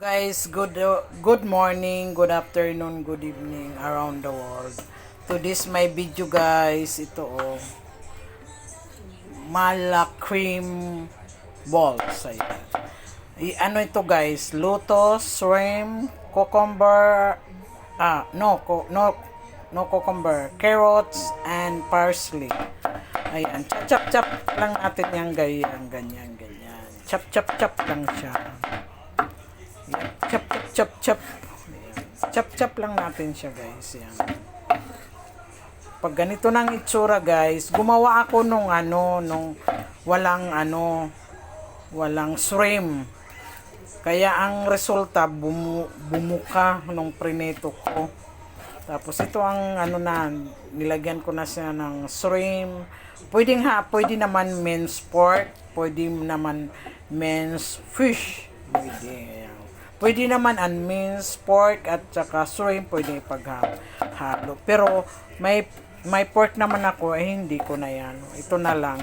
Guys, good morning, good afternoon, good evening around the world. To this my video guys, ito mala cream balls. Ayan. Ano ito guys? Lotus, shrimp, cucumber, no cucumber, carrots and parsley. Ayan, chop lang natin yan ganyan. Chop lang siya. Yan. Chop. Ayan. Chop lang natin siya guys. Yan. Pag ganito nang itsura guys, gumawa ako nung walang shrimp. Kaya ang resulta bumuka nung prineto ko. Tapos ito ang nilagyan ko na siya ng shrimp. Pwede naman minced pork, pwede naman minced fish. Pwede naman unminced pork at saka shrimp, pwede ipaghalo. Pero may pork naman ako, hindi ko na yan. Ito na lang.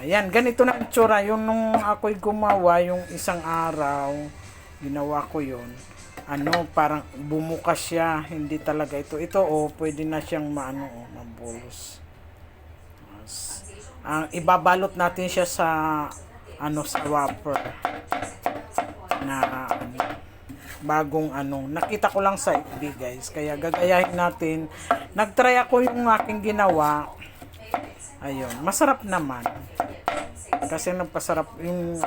Ayan, ganito na ang tsura. Yung nung ako'y gumawa, yung isang araw, ginawa ko yun. Parang bumuka siya. Hindi talaga ito. Ito, pwede na siyang mabulos. Ibabalot natin siya sa wrapper na bagong nakita ko lang sa FB guys, kaya gagayahin natin. Nagtry ako yung aking ginawa, ayun, masarap naman kasi nagpasarap yung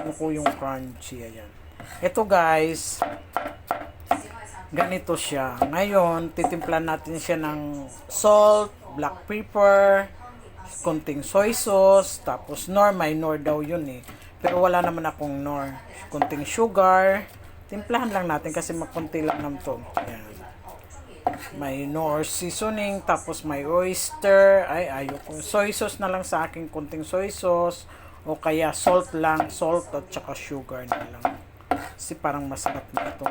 crunchy. Ayan, ito guys, ganito siya. Ngayon titimplan natin siya ng salt, black pepper, konting soy sauce, tapos may nor daw yun pero wala naman akong nor. Konting sugar, timplahan lang natin kasi makunti lang naman to. Ayan. May nor seasoning, tapos may oyster. Ayoko. Soy sauce na lang sa akin, konting soy sauce. O kaya salt at saka sugar na lang. Kasi parang masarap na ito.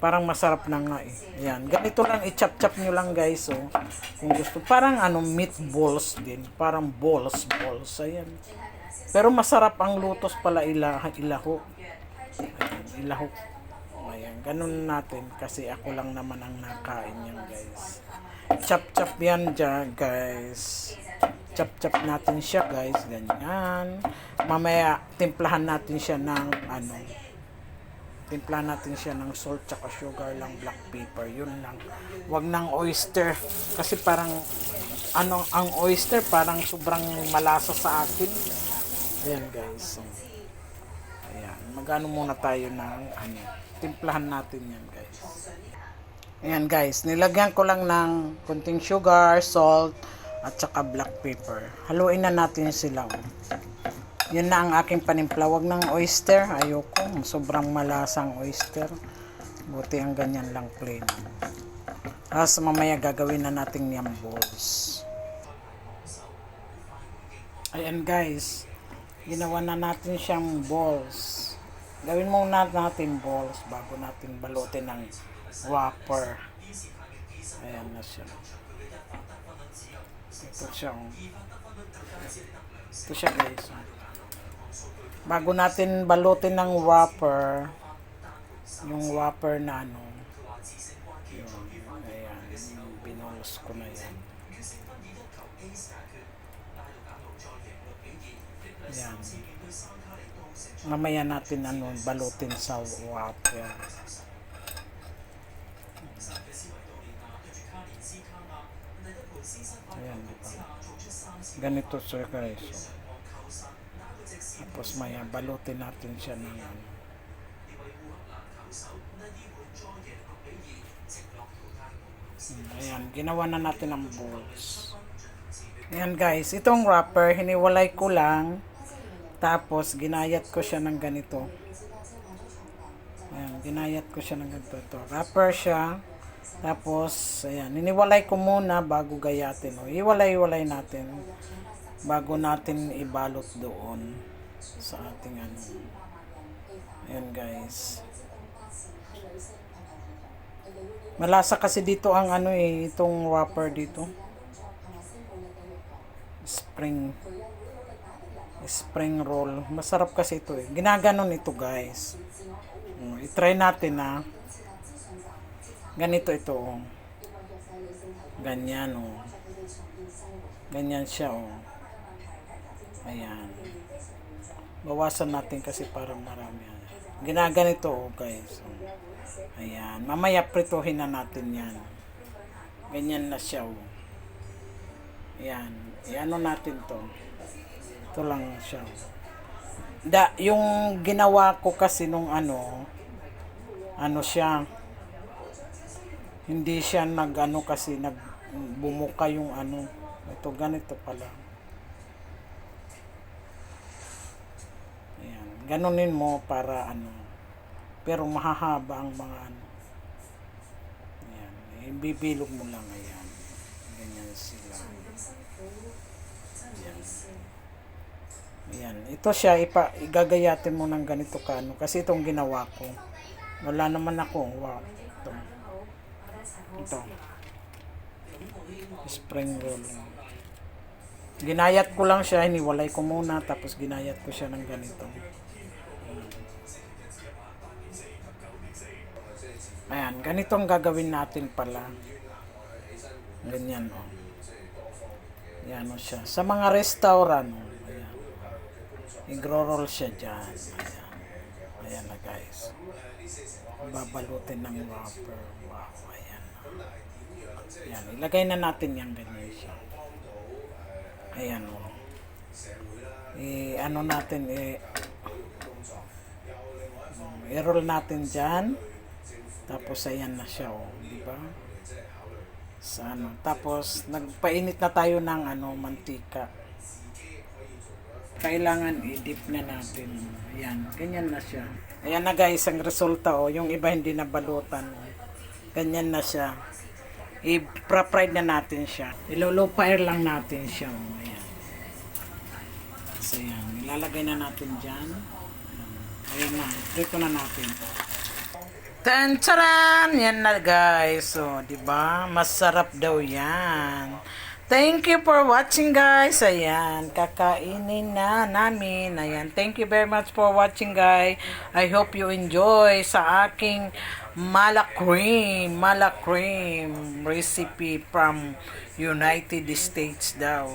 Parang masarap na nga Ayan. Ganito lang, i-chop nyo lang guys. Kung gusto. Parang meatballs din. Parang balls. Ayan. Pero masarap ang lutos pala ilahok. Ayan, ilahok. Ayan, ganun natin kasi ako lang naman ang nakain yan guys. Chop yan dyan guys. Chop natin siya guys, ganyan. Mamaya timplahan natin siya ng salt tsaka sugar lang, black pepper, yun lang. Wag ng oyster kasi parang ang oyster parang sobrang malasa sa akin. Ayan guys. Ayan, muna tayo ng timplahan natin yan guys. Ayan guys, nilagyan ko lang ng konting sugar, salt, at saka black pepper. Haluin na natin sila. Yun na ang aking panimpla. Wag ng oyster. Ayoko. Sobrang malasang oyster. Buti ang ganyan lang plain. Tapos mamaya gagawin na natin yung balls. Ayan guys. Ginawa na natin siyang balls. Gawin muna natin balls bago natin balutin ng wrapper. Ayan na siya. Ito siya guys. Bago natin balutin ng wrapper, yung wrapper na yun, ayan, binulos ko na yan. Ayan. Mamaya natin balutin sa wrapper. Ayan, diba? Ganito siya guys. Tapos maya balutin natin siya ng ayan, ginawa na natin ang balls. Ayan guys, itong wrapper hiniwalay ko lang. Tapos ginayat ko siya ng ganito. Ayan, ginayat ko siya ng ganito. Ito, wrapper siya. Tapos ayan, hiniwalay ko muna bago gayatin. Iwalay natin bago natin ibalot doon sa ating Ayan guys. Malasa kasi dito ang itong wrapper dito. Spring roll. Masarap kasi ito Ginaganon ito guys. I-try natin na ganito ito. Oh. Ganyan, oh. Ganyan siya, oh. Ayan. Bawasan natin kasi parang marami. Ginaganito, oh, guys. Oh. Ayan. Mamaya prituhin na natin yan. Ganyan na siya, oh. Ayan. Iano natin to. Ito lang siya. Yung ginawa ko kasi nung ano siya, hindi siya nag-ano kasi nagbumuka yung ano. Ito ganito pala. Ayan. Ganunin mo para ano. Pero mahahaba ang mga ano. Ayan. Ibibilog mo lang. Ayan. Ganyan sila. Ayan. Ayan. Ito siya, igagayatin mo ng ganito ka, ano, kasi itong ginawa ko. Wala naman ako. Wow. Ito. Spring roll. Ginayat ko lang siya, hiniwalay ko muna, tapos ginayat ko siya ng ganito. Ayan, ganito ang gagawin natin pala. Ganyan, oh. Ayan, oh, siya. Sa mga restaurant, oh. Igro-roll siya dyan. Ayan. Ayan na, guys. Babalutin ng wrapper. Wow, ayan. Ayan, ilagay na natin yan. Ganyan siya. Ayan, o. Ano natin, i-roll natin dyan. Tapos, ayan na siya, o. Diba? Sa ano. Tapos, nagpainit na tayo ng mantika. Kailangan i-dip na natin. Ayan, ganyan na siya. Ayan na, guys, ang resulta, oh. Yung iba hindi na balutan. Ganyan na siya. I-fried na natin siya. Ilo-low fire lang natin siya. Oh. Ayan. So, ayan. Ilalagay na natin dyan. Ayan na. Dito na natin. Tan-taran! Yan na, guys. So, diba? Masarap daw yan. Thank you for watching, guys. Ayan, kakainin na namin. Ayan, thank you very much for watching, guys. I hope you enjoy sa aking mala cream recipe from United States daw.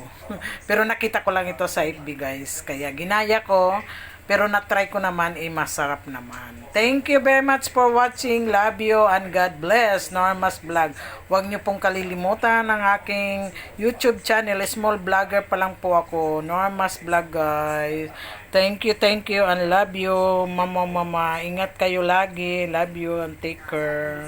Pero nakita ko lang ito sa FB, guys. Kaya ginaya ko. Pero na-try ko naman, masarap naman. Thank you very much for watching. Love you and God bless. Norma's Vlog. Huwag niyo pong kalilimutan ang aking YouTube channel. Small vlogger pa lang po ako. Norma's Vlog, guys. Thank you and love you. Mama. Ingat kayo lagi. Love you and take care.